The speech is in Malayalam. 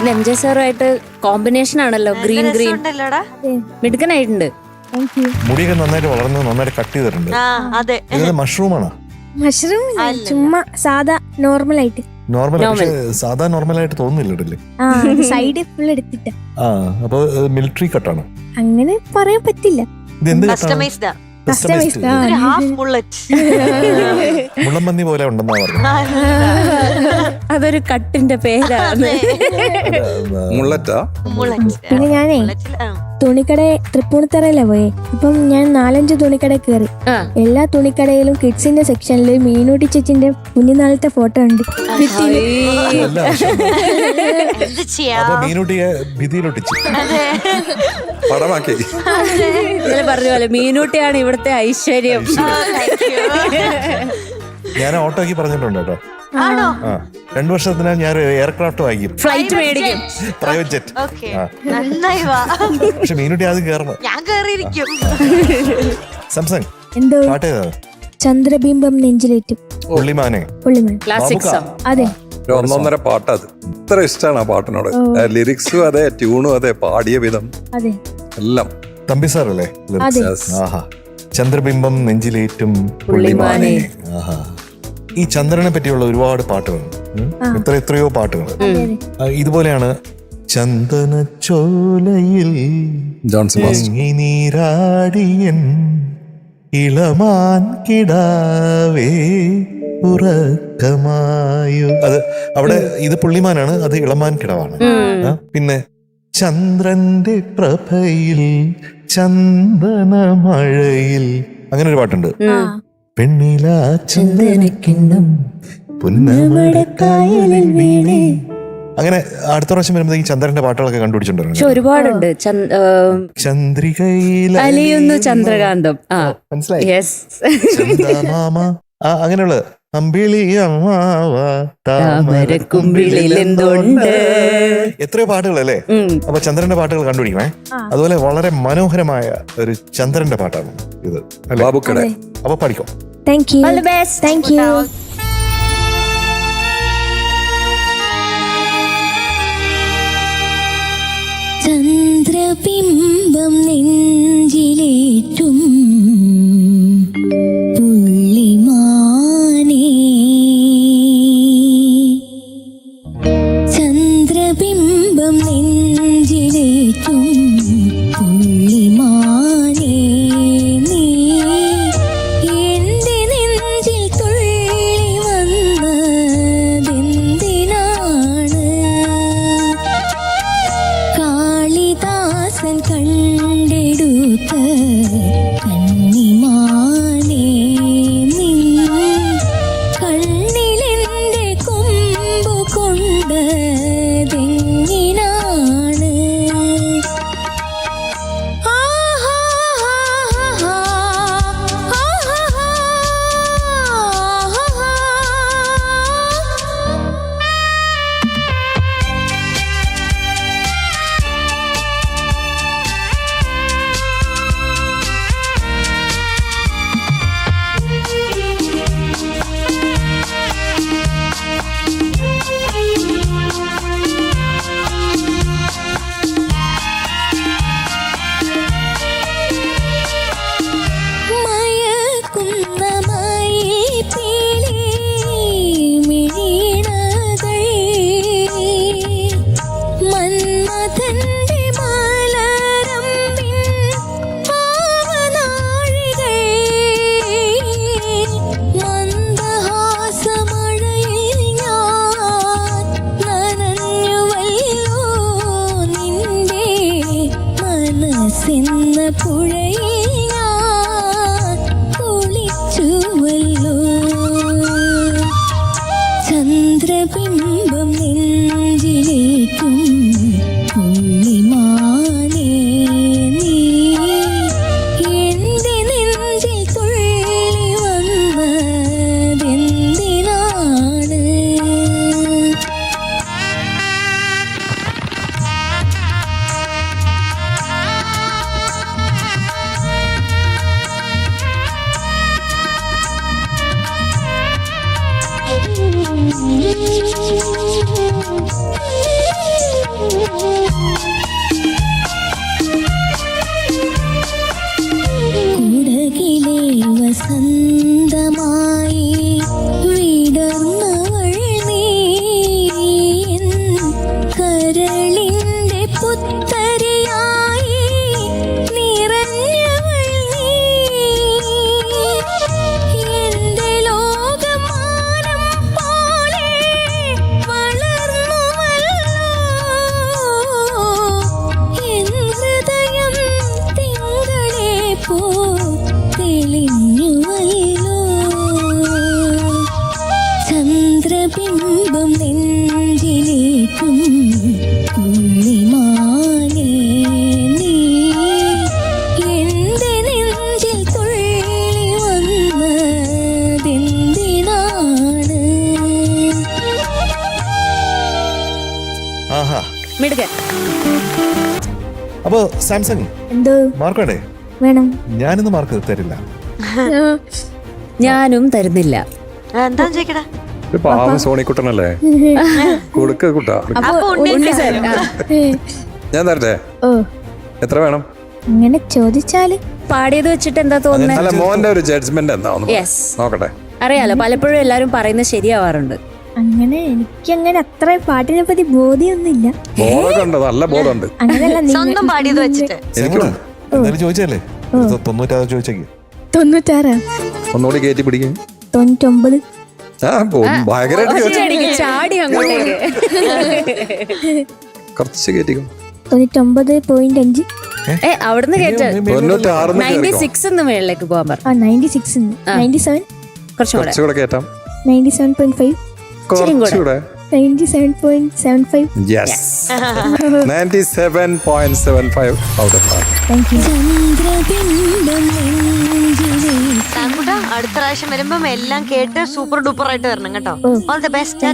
MJ സാറുമായിട്ട് കോമ്പിനേഷൻ ആണല്ലോ. ഗ്രീൻ ഗ്രീൻ മിടുക്കനായിട്ടുണ്ട്. മുടിയൊക്കെ നന്നായിട്ട് വളർന്ന് നന്നായിട്ട് കട്ട് ചെയ്തിട്ടുണ്ട്. ഇത് മഷ്റൂമാണോ? മഷ്റൂം ചുമ്മാ സാധാ നോർമലായിട്ട്. നോർമൽ, സാധാ നോർമലായിട്ട് തോന്നുന്നില്ലേ? സൈഡ് ഫുൾ എടുത്തിട്ട്. ആ, അപ്പൊ മിലിറ്ററി കട്ടാണ് അങ്ങനെ പറയാൻ പറ്റില്ല. ഇത് മുള്ളമ്പന്നി പോലെ ഉണ്ടെന്നാ പറഞ്ഞു. അതൊരു കട്ടിന്റെ പേരാണ്. പിന്നെ ഞാനേ തുണിക്കട തൃപ്പൂണിത്തറയിലാ പോയെ. അപ്പം ഞാൻ 4-5 തുണിക്കട കയറി. എല്ലാ തുണിക്കടയിലും കിഡ്സിന്റെ സെക്ഷനിൽ മീനൂട്ടി ചേച്ചിന്റെ കുഞ്ഞുനാളത്തെ ഫോട്ടോ ഉണ്ട്. പറഞ്ഞ പോലെ മീനൂട്ടിയാണ് ഇവിടുത്തെ ഐശ്വര്യം. ഞാൻ ഓട്ടോക്ക് പറഞ്ഞിട്ടുണ്ട് കേട്ടോ. 2 വർഷത്തിനാ ഞാൻ എയർക്രാഫ്റ്റ് വാങ്ങിക്കും, ഫ്ലൈറ്റ് മേടിക്കും, പ്രൈവറ്റ് ജെറ്റ്. പക്ഷെ മീനുട്ടി ആദ്യം കയറണം. സാംസങ് എന്തോ പാട്ട് ഏതാണ്? ചന്ദ്രബിംബം നെഞ്ചിലേറ്റും. പുള്ളിമാനെ ക്ലാസിക് സോങ്. അതെ, ഒന്നൊന്നര പാട്ടത്. ഇത്ര ഇഷ്ടമാണ് ആ പാട്ടിനോട്. ലിറിക്സും അതെ, ട്യൂണും അതെ, പാടിയ വിധം അതെ എല്ലാം. തമ്പി സാറല്ലേ? ആഹാ. ചന്ദ്രബിംബം നെഞ്ചിലേറ്റും പുള്ളിമാനെ. ആഹാ. ഈ ചന്ദ്രനെ പറ്റിയുള്ള ഒരുപാട് പാട്ടുകൾ, എത്രയോ പാട്ടുകൾ ഇതുപോലെയാണ്. ചന്ദനച്ചോലയിൽ നീരാടിയൻ ഇളമാൻ കിടാവേ ഉറക്കമായോ. അത് അവിടെ ഇത് പുള്ളിമാനാണ്, അത് ഇളമാൻ കിടാവാണ്. പിന്നെ ചന്ദ്രന്റെ പ്രഭയിൽ ചന്ദനമഴയിൽ അങ്ങനെ ഒരു പാട്ടുണ്ട്. പെണ്ണിലാ ചന്ദനക്കിണ്ണം പുന്നമടക്കായലിൽ വീണേ. അങ്ങനെ അടുത്ത പ്രാവശ്യം വരുമ്പോഴത്തേക്ക് ചന്ദ്രന്റെ പാട്ടുകളൊക്കെ കണ്ടുപിടിച്ചിട്ടുണ്ട്. ഒരുപാടുണ്ട്. ചന്ദ്രികയിൽ അലിയുന്നു ചന്ദ്രകാന്തം. മനസ്സിലായി. ചന്ദമാമ അങ്ങനെയുള്ള എത്രയോ പാട്ടുകളല്ലേ. അപ്പൊ ചന്ദ്രന്റെ പാട്ടുകൾ കണ്ടുപിടിക്കണേ. അതുപോലെ വളരെ മനോഹരമായ ഒരു ചന്ദ്രന്റെ പാട്ടാണ് ഇത്. അപ്പൊ പഠിക്കോ. Thank you. Thank you. ചന്ദ്രബിംബം നെഞ്ചിലേറ്റും പുള്ളിമാനേ. ചന്ദ്രബിംബം നെഞ്ചിലേറ്റും പുള്ളിമാനേ. നീ എന്റെ നെഞ്ചിൽ തുള്ളി വന്നതെന്തിനാണ്? കാളിദാസൻ കണ്ടെടുത്ത കണ്ണിമാനേ. നിൻ കണ്ണിലെന്റെ കൊമ്പു കൊണ്ടതെങ്ങിനാണ്? ചന്ദ്രബിംബം നെഞ്ചിലേറ്റും പുള്ളിമാനേ. നീ എന്റെ നെഞ്ചിൽ തുള്ളി വന്നതെന്തിനാണ്? ചന്ദ്രബിംബം നെഞ്ചിലേക്കും ഉള്ളിമാനേ നീ എന്റെ നെഞ്ചിൽ തുള്ളി വന്നതെന്തിനാണ്? ആഹാ. മിടുക്കൻ. അപ്പൊ സാംസങ് എന്തോ മാർക്ക് വേണ്ടേ? വേണം. ഞാനിന്ന് മാർക്ക് തരില്ല. ഞാനും തരുന്നില്ല. എന്താ ചോദിക്കടാ? ഒരു പാവം സോണിക്കുട്ടനല്ലേ, കൊടുക്ക കുട്ടാ. ഉണ്ണി സാർ. ഞാൻ തരട്ടെ? ഓ എത്ര വേണം? അങ്ങനെ ചോദിച്ചാല് പാടിയത് വെച്ചിട്ട് എന്താ തോന്നുന്നത്? അല്ല, മോന്റെ ഒരു ജഡ്ജ്മെന്റ് എന്താന്ന് യെസ്, നോക്കട്ടെ. അറിയാലോ, പലപ്പോഴും എല്ലാരും പറയുന്നത് ശരിയാവാറുണ്ട്. അങ്ങനെ എനിക്കങ്ങനെ അത്ര പാട്ടിനെ പറ്റി ബോധ്യമൊന്നുമില്ല. ബോധമൊക്കെ ഉണ്ട്, നല്ല ബോധമുണ്ട്. അങ്ങനെയല്ല സ്വന്തം പാടിയത് വെച്ചിട്ട് എനിക്കും എന്തായാലും ചോദിച്ചല്ലേ, 96 ചോദിച്ചേക്ക്. 96, ഒന്നുകൂടി കയറ്റി പിടിക്കും. 99, ആ ഭയങ്കരമായിട്ട് ഒറ്റയടിക്ക് ചാടി അങ്ങോട്ടേക്ക്. കുറച്ച് കയറ്റിക്കും. 99.5. അവിടുന്ന് കേട്ട് 96 96 മേളിലേക്ക് പോകാൻ പറഞ്ഞു. 96, 97, കുറച്ചും കൂടെ. കുറച്ചുകൂടെ കയറ്റാം. 97.5, കുറച്ചുകൂടെ. 97.75. Yes, 97.75 out of 5. Thank you. താങ്കൂട്ടാ, അടുത്ത പ്രാവശ്യം വരുമ്പം എല്ലാം കേട്ട് സൂപ്പർ ഡൂപ്പർ ആയിട്ട് വരണം കേട്ടോ. All the best.